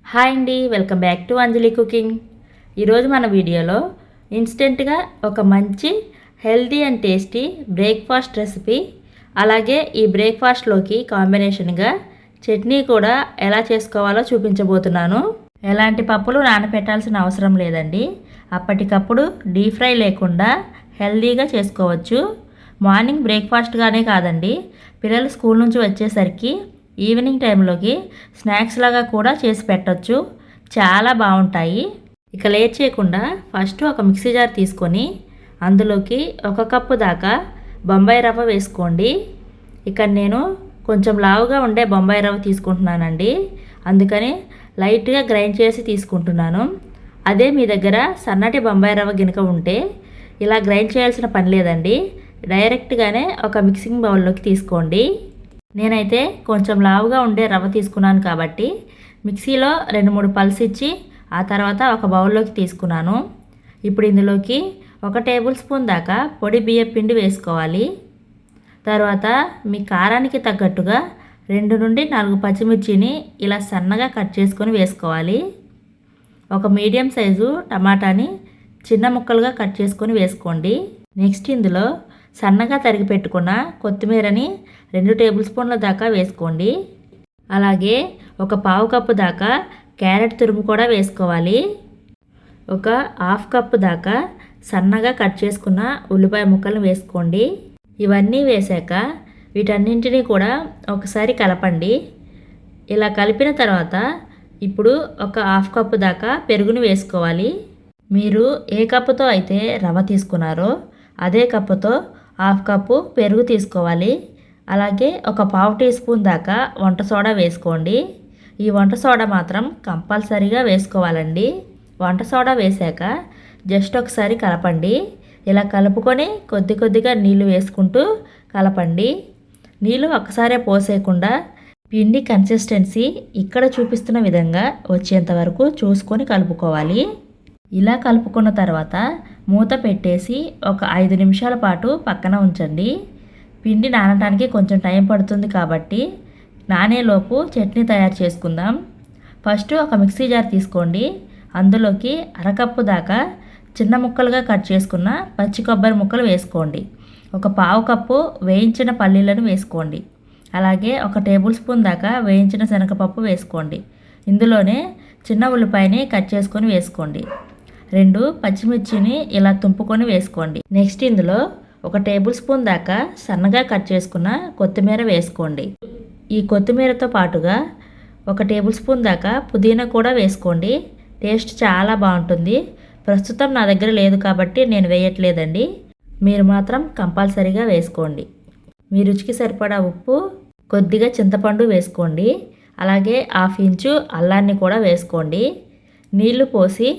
Hi అండి, welcome back to Anjali cooking. ఈరోజు మన వీడియోలో ఇన్స్టెంట్గా ఒక మంచి healthy and tasty breakfast recipe, అలాగే ఈ బ్రేక్ఫాస్ట్లోకి కాంబినేషన్గా చట్నీ కూడా ఎలా చేసుకోవాలో చూపించబోతున్నాను. ఎలాంటి పప్పులు నానపెట్టాల్సిన అవసరం లేదండి. అప్పటికప్పుడు డీప్ ఫ్రై లేకుండా హెల్దీగా చేసుకోవచ్చు. మార్నింగ్ బ్రేక్ఫాస్ట్గానే కాదండి, పిల్లలు స్కూల్ నుంచి వచ్చేసరికి ఈవినింగ్ టైంలోకి స్నాక్స్ లాగా కూడా చేసి పెట్టచ్చు. చాలా బాగుంటాయి. ఇక లేట్ చేయకుండా ఫస్ట్ ఒక మిక్సీ జార్ తీసుకొని అందులోకి 1 కప్పు దాకా బొంబాయి రవ్వ వేసుకోండి. ఇక్కడ నేను కొంచెం లావుగా ఉండే బొంబాయి రవ్వ తీసుకుంటున్నానండి, అందుకని లైట్గా గ్రైండ్ చేసి తీసుకుంటున్నాను. అదే మీ దగ్గర సన్నటి బొంబాయి రవ్వ గినక ఉంటే ఇలా గ్రైండ్ చేయాల్సిన పని లేదండి, డైరెక్ట్గానే ఒక మిక్సింగ్ బౌల్లోకి తీసుకోండి. నేనైతే కొంచెం లావుగా ఉండే రవ్వ తీసుకున్నాను కాబట్టి మిక్సీలో 2-3 పల్స్ ఇచ్చి ఆ తర్వాత ఒక బౌల్లోకి తీసుకున్నాను. ఇప్పుడు ఇందులోకి 1 టేబుల్ స్పూన్ దాకా పొడి బియ్యం పిండి వేసుకోవాలి. తర్వాత మీ కారానికి తగ్గట్టుగా 2 నుండి 4 పచ్చిమిర్చిని ఇలా సన్నగా కట్ చేసుకొని వేసుకోవాలి. ఒక మీడియం సైజు టమాటాని చిన్న ముక్కలుగా కట్ చేసుకొని వేసుకోండి. నెక్స్ట్ ఇందులో సన్నగా తరిగి పెట్టుకున్న కొత్తిమీరని 2 టేబుల్ స్పూన్ల దాకా వేసుకోండి. అలాగే 1/4 కప్పు దాకా క్యారెట్ తురుము కూడా వేసుకోవాలి. 1/2 కప్పు దాకా సన్నగా కట్ చేసుకున్న ఉల్లిపాయ ముక్కలను వేసుకోండి. ఇవన్నీ వేసాక వీటన్నింటినీ కూడా ఒకసారి కలపండి. ఇలా కలిపిన తర్వాత ఇప్పుడు 1/2 కప్పు దాకా పెరుగును వేసుకోవాలి. మీరు ఏ కప్పుతో అయితే రవ్వ తీసుకున్నారో అదే కప్పుతో 1/2 కప్పు పెరుగు తీసుకోవాలి. అలాగే 1/4 టీ స్పూన్ దాకా వంట సోడా వేసుకోండి. ఈ వంట సోడా మాత్రం కంపల్సరీగా వేసుకోవాలండి. వంట సోడా వేసాక జస్ట్ ఒకసారి కలపండి. ఇలా కలుపుకొని కొద్దిగా నీళ్లు వేసుకుంటూ కలపండి. నీళ్లు ఒక్కసారే పోసేయకుండా పిండి కన్సిస్టెన్సీ ఇక్కడ చూపిస్తున్న విధంగా వచ్చేంత వరకు చూసుకొని కలుపుకోవాలి. ఇలా కలుపుకున్న తర్వాత మూత పెట్టేసి ఒక 5 నిమిషాల పాటు పక్కన ఉంచండి. పిండి నానడానికి కొంచెం టైం పడుతుంది కాబట్టి నానేలోపు చట్నీ తయారు చేసుకుందాం. ఫస్ట్ ఒక మిక్సీ జార్ తీసుకోండి. అందులోకి 1/2 కప్పు దాకా చిన్న ముక్కలుగా కట్ చేసుకున్న పచ్చి కొబ్బరి ముక్కలు వేసుకోండి. 1/4 కప్పు వేయించిన పల్లీలను వేసుకోండి. అలాగే 1 టేబుల్ స్పూన్ దాకా వేయించిన శనగపప్పు వేసుకోండి. ఇందులోనే చిన్న ఉల్లిపాయని కట్ చేసుకొని వేసుకోండి. 2 పచ్చిమిర్చిని ఇలా తుంపుకొని వేసుకోండి. నెక్స్ట్ ఇందులో 1 టేబుల్ స్పూన్ దాకా సన్నగా కట్ చేసుకున్న కొత్తిమీర వేసుకోండి. ఈ కొత్తిమీరతో పాటుగా 1 టేబుల్ స్పూన్ దాకా పుదీనా కూడా వేసుకోండి. టేస్ట్ చాలా బాగుంటుంది. ప్రస్తుతం నా దగ్గర లేదు కాబట్టి నేను వేయట్లేదండి, మీరు మాత్రం కంపల్సరీగా వేసుకోండి. మీ రుచికి సరిపడా ఉప్పు, కొద్దిగా చింతపండు వేసుకోండి. అలాగే 1/2 ఇంచు అల్లాన్ని కూడా వేసుకోండి. నీళ్లు పోసి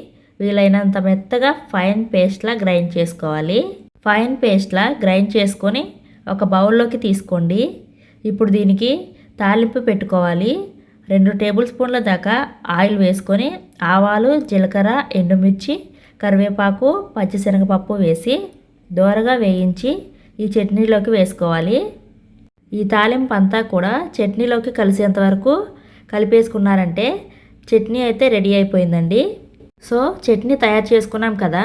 వీలైనంత మెత్తగా ఫైన్ పేస్ట్లా గ్రైండ్ చేసుకోవాలి. ఫైన్ పేస్ట్లా గ్రైండ్ చేసుకొని ఒక బౌల్లోకి తీసుకోండి. ఇప్పుడు దీనికి తాలింపు పెట్టుకోవాలి. 2 టేబుల్ స్పూన్ల దాకా ఆయిల్ వేసుకొని ఆవాలు, జీలకర్ర, ఎండుమిర్చి, కరివేపాకు, పచ్చిశనగపప్పు వేసి దోరగా వేయించి ఈ చట్నీలోకి వేసుకోవాలి. ఈ తాలింపు అంతా కూడా చట్నీలోకి కలిసేంత వరకు కలిపేసుకున్నారంటే చట్నీ అయితే రెడీ అయిపోయిందండి. సో చట్నీ తయారు చేసుకున్నాం కదా,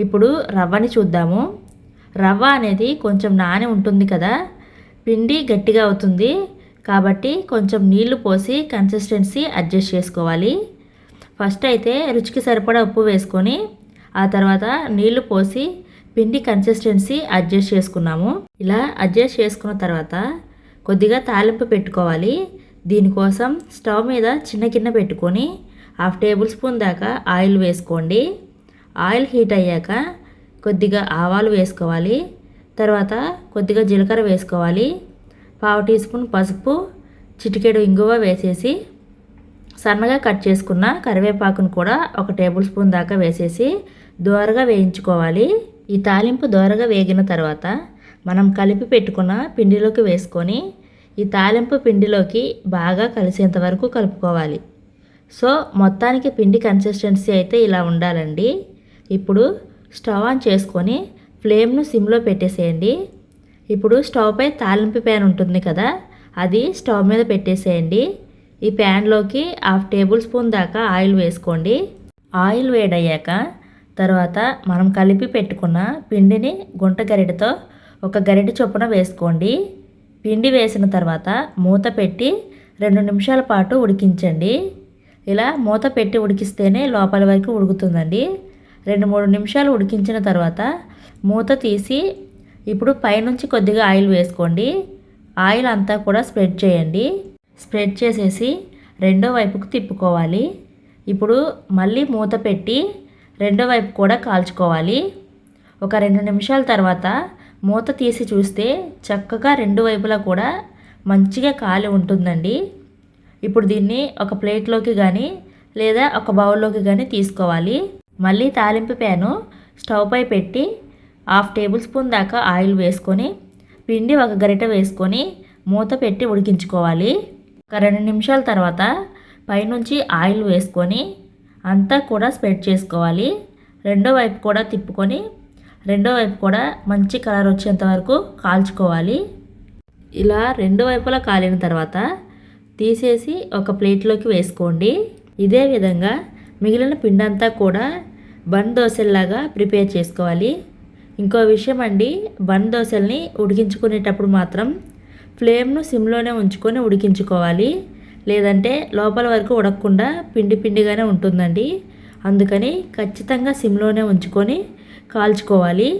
ఇప్పుడు రవ్వని చూద్దాము. రవ్వ అనేది కొంచెం నాని ఉంటుంది కదా, పిండి గట్టిగా అవుతుంది కాబట్టి కొంచెం నీళ్లు పోసి కన్సిస్టెన్సీ అడ్జస్ట్ చేసుకోవాలి. ఫస్ట్ అయితే రుచికి సరిపడా ఉప్పు వేసుకొని ఆ తర్వాత నీళ్లు పోసి పిండి కన్సిస్టెన్సీ అడ్జస్ట్ చేసుకున్నాము. ఇలా అడ్జస్ట్ చేసుకున్న తర్వాత కొద్దిగా తాలింపు పెట్టుకోవాలి. దీనికోసం స్టవ్ మీద చిన్న గిన్నె పెట్టుకొని 1/2 టేబుల్ స్పూన్ దాకా ఆయిల్ వేసుకోండి. ఆయిల్ హీట్ అయ్యాక కొద్దిగా ఆవాలు వేసుకోవాలి. తర్వాత కొద్దిగా జీలకర్ర వేసుకోవాలి. 1/2 టీ స్పూన్ పసుపు, చిటికెడు ఇంగువ వేసేసి సన్నగా కట్ చేసుకున్న కరివేపాకును కూడా 1 టేబుల్ స్పూన్ దాకా వేసేసి దోరగా వేయించుకోవాలి. ఈ తాలింపు దోరగా వేగిన తర్వాత మనం కలిపి పెట్టుకున్న పిండిలోకి వేసుకొని ఈ తాలింపు పిండిలోకి బాగా కలిసేంత వరకు కలుపుకోవాలి. సో మొత్తానికి పిండి కన్సిస్టెన్సీ అయితే ఇలా ఉండాలండి. ఇప్పుడు స్టవ్ ఆన్ చేసుకొని ఫ్లేమ్ను సిమ్లో పెట్టేసేయండి. ఇప్పుడు స్టవ్ పై తాలింపు ప్యాన్ ఉంటుంది కదా, అది స్టవ్ మీద పెట్టేసేయండి. ఈ ప్యాన్లోకి 1/2 టేబుల్ స్పూన్ దాకా ఆయిల్ వేసుకోండి. ఆయిల్ వేడయ్యాక తర్వాత మనం కలిపి పెట్టుకున్న పిండిని గుంట గరిటెతో 1 గరిటె చొప్పున వేసుకోండి. పిండి వేసిన తర్వాత మూత పెట్టి 2 నిమిషాల పాటు ఉడికించండి. ఇలా మూత పెట్టి ఉడికిస్తేనే లోపల వరకు ఉడుకుతుందండి. 2-3 నిమిషాలు ఉడికించిన తర్వాత మూత తీసి ఇప్పుడు పైనుంచి కొద్దిగా ఆయిల్ వేసుకోండి. ఆయిల్ అంతా కూడా స్ప్రెడ్ చేయండి. స్ప్రెడ్ చేసేసి రెండో వైపుకు తిప్పుకోవాలి. ఇప్పుడు మళ్ళీ మూత పెట్టి రెండో వైపు కూడా కాల్చుకోవాలి. ఒక 2 నిమిషాల తర్వాత మూత తీసి చూస్తే చక్కగా 2 వైపులా కూడా మంచిగా కాలి ఉంటుందండి. ఇప్పుడు దీన్ని ఒక ప్లేట్లోకి కానీ లేదా ఒక బౌల్లోకి కానీ తీసుకోవాలి. మళ్ళీ తాలింపు ప్యాను స్టవ్ పై పెట్టి 1/2 టేబుల్ స్పూన్ దాకా ఆయిల్ వేసుకొని పిండి 1 గరిటె వేసుకొని మూత పెట్టి ఉడికించుకోవాలి. ఒక 2 నిమిషాల తర్వాత పైనుంచి ఆయిల్ వేసుకొని అంతా కూడా స్ప్రెడ్ చేసుకోవాలి. రెండో వైపు కూడా తిప్పుకొని రెండో వైపు కూడా మంచి కలర్ వచ్చేంత వరకు కాల్చుకోవాలి. ఇలా రెండు వైపులా కాలిన తర్వాత తీసేసి ఒక ప్లేట్లోకి వేసుకోండి. ఇదే విధంగా మిగిలిన పిండి అంతా కూడా బన్ దోశల్లాగా ప్రిపేర్ చేసుకోవాలి. ఇంకో విషయం అండి, బన్ దోశల్ని ఉడికించుకునేటప్పుడు మాత్రం ఫ్లేమ్ను సిమ్లోనే ఉంచుకొని ఉడికించుకోవాలి. లేదంటే లోపల వరకు ఉడకకుండా పిండి పిండిగానే ఉంటుందండి. అందుకని ఖచ్చితంగా సిమ్లోనే ఉంచుకొని కాల్చుకోవాలి.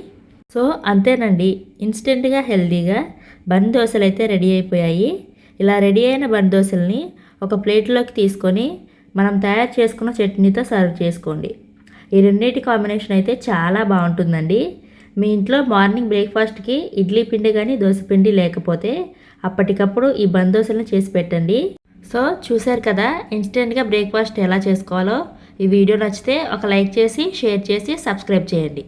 సో అంతేనండి, ఇన్స్టెంట్గా హెల్తీగా బన్ దోశలు అయితే రెడీ అయిపోయాయి. ఇలా రెడీ అయిన బన్ దోశల్ని ఒక ప్లేట్లోకి తీసుకొని మనం తయారు చేసుకున్న చట్నీతో సర్వ్ చేసుకోండి. ఈ రెండింటి కాంబినేషన్ అయితే చాలా బాగుంటుందండి. మీ ఇంట్లో మార్నింగ్ బ్రేక్ఫాస్ట్కి ఇడ్లీ పిండి కానీ దోశ పిండి లేకపోతే అప్పటికప్పుడు ఈ బన్ దోశలను చేసి పెట్టండి. సో చూశారు కదా ఇన్స్టెంట్గా బ్రేక్ఫాస్ట్ ఎలా చేసుకోవాలో. ఈ వీడియో నచ్చితే ఒక లైక్ చేసి షేర్ చేసి సబ్స్క్రైబ్ చేయండి.